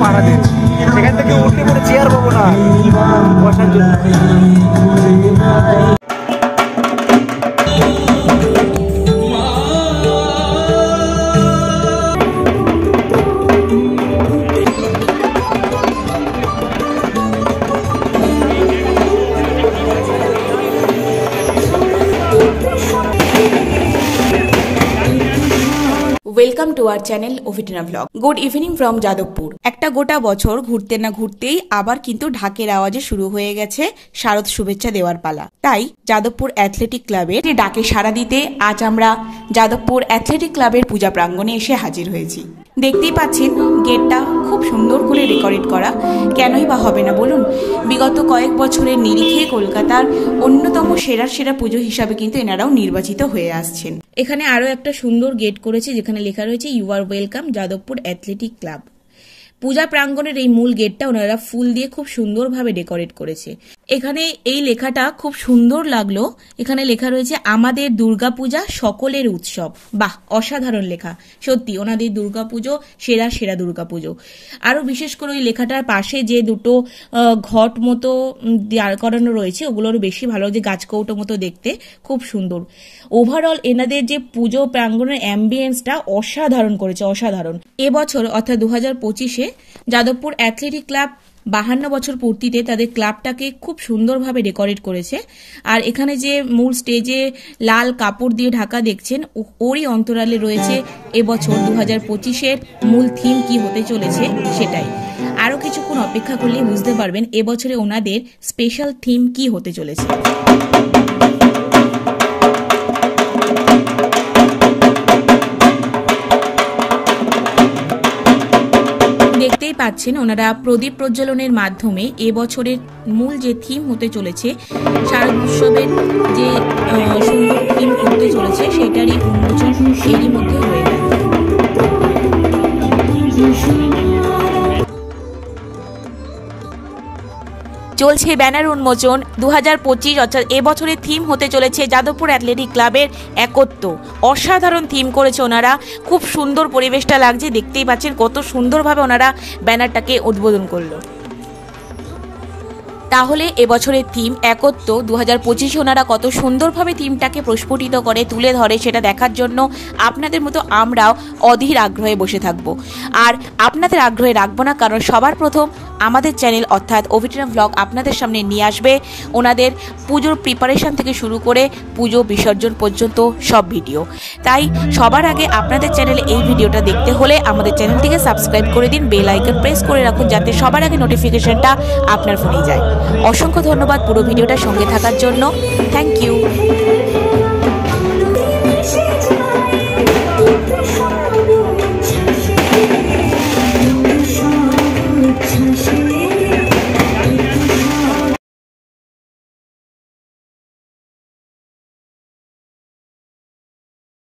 পাড়াদের, সেখান থেকে উঠতে পরে চেয়ার পাবো না বসার জন্য। ওয়েলকাম টু আওয়ার চ্যানেল ওভিটিনা blog. Good evening from Jadavpur. একটা গোটা বছর ঘুরতে না ঘুরতেই আবার কিন্তু ঢাকের আওয়াজে শুরু হয়ে গেছে শারদ শুভেচ্ছা দেওয়ার পালা। তাই যাদবপুর অ্যাথলেটিক ক্লাবের ডাকে সাড়া দিতে আজ আমরা যাদবপুর অ্যাথলেটিক ক্লাবের পূজা প্রাঙ্গণে এসে হাজির হয়েছি। দেখতেই পাচ্ছেন গেটটা খুব সুন্দর করে ডেকোরেট করা, কেনই বা হবে না বলুন। বিগত কয়েক বছরের নিরিখে কলকাতার অন্যতম সেরা পুজো হিসাবে কিন্তু এনারাও নির্বাচিত হয়ে আসছেন। এখানে আরও একটা সুন্দর গেট করেছে যেখানে লেখা রয়েছে you are welcome Jadavpur athletic club. পূজা প্রাঙ্গণের এই মূল গেটটা ওনারা ফুল দিয়ে খুব সুন্দরভাবে ডেকোরেট করেছে। এখানে এই লেখাটা খুব সুন্দর লাগলো। এখানে লেখা রয়েছে আমাদের দুর্গাপূজা সকলের উৎসব। বাহ, অসাধারণ লেখা সত্যি। ওনাদের দুর্গাপুজো সেরা দুর্গাপুজো। আরো বিশেষ করে ওই লেখাটার পাশে যে দুটো ঘট মতো দাঁড় করানো রয়েছে ওগুলোর বেশি ভালো, যে গাছকৌটো মতো দেখতে, খুব সুন্দর। ওভারঅল এনাদের যে পুজো প্রাঙ্গণের অ্যাম্বিয়েন্সটা অসাধারণ করেছে, অসাধারণ। এবছর অর্থাৎ 2025-এ যাদবপুর অ্যাথলেটিক ক্লাব 52 বছর পূর্তিতে তাদের ক্লাবটাকে খুব সুন্দরভাবে ডেকোরেট করেছে। আর এখানে যে মূল স্টেজে লাল কাপড় দিয়ে ঢাকা দেখছেন, ওরই অন্তরালে রয়েছে এবছর 2025-এর মূল থিম কি হতে চলেছে সেটাই। আরও কিছুক্ষণ অপেক্ষা করলে বুঝতে পারবেন এবছরে ওনাদের স্পেশাল থিম কি হতে চলেছে। দেখতেই পাচ্ছেন ওনারা প্রদীপ প্রজ্বলনের মাধ্যমে এবছরের মূল যে থিম হতে চলেছে, শারদ উৎসবের যে সুন্দর থিম করতে চলেছে সেটারই উন্মোচন এরই মধ্যে হয়ে গেল। চলছে ব্যানার উন্মোচন। 2025 অর্থাৎ এবছরের থিম হতে চলেছে যাদবপুর অ্যাথলেটিক ক্লাবের একত্ব। অসাধারণ থিম করেছে ওনারা, খুব সুন্দর পরিবেশটা লাগছে। দেখতেই পাচ্ছেন কত সুন্দরভাবে ওনারা ব্যানারটাকে উদ্বোধন করলো। তাহলে এবছরের থিম একত্ব 2025 ওনারা কত সুন্দরভাবে থিমটাকে প্রস্ফুটিত করে তুলে ধরে সেটা দেখার জন্য আপনাদের মতো আমরাও অধীর আগ্রহে বসে থাকবো। আর আপনাদের আগ্রহে রাখবো না, কারণ সবার প্রথম আমাদের চ্যানেল অর্থাৎ ওভিটিনা ব্লগ আপনাদের সামনে নিয়ে আসবে ওনাদের পুজোর প্রিপারেশন থেকে শুরু করে পুজো বিসর্জন পর্যন্ত সব ভিডিও। তাই সবার আগে আপনাদের চ্যানেলে এই ভিডিওটা দেখতে হলে আমাদের চ্যানেলটিকে সাবস্ক্রাইব করে দিন, বেল আইকন প্রেস করে রাখুন যাতে সবার আগে নোটিফিকেশনটা আপনার ফোনে যায়। অসংখ্য ধন্যবাদ পুরো ভিডিওটার সঙ্গে থাকার জন্য। Thank you.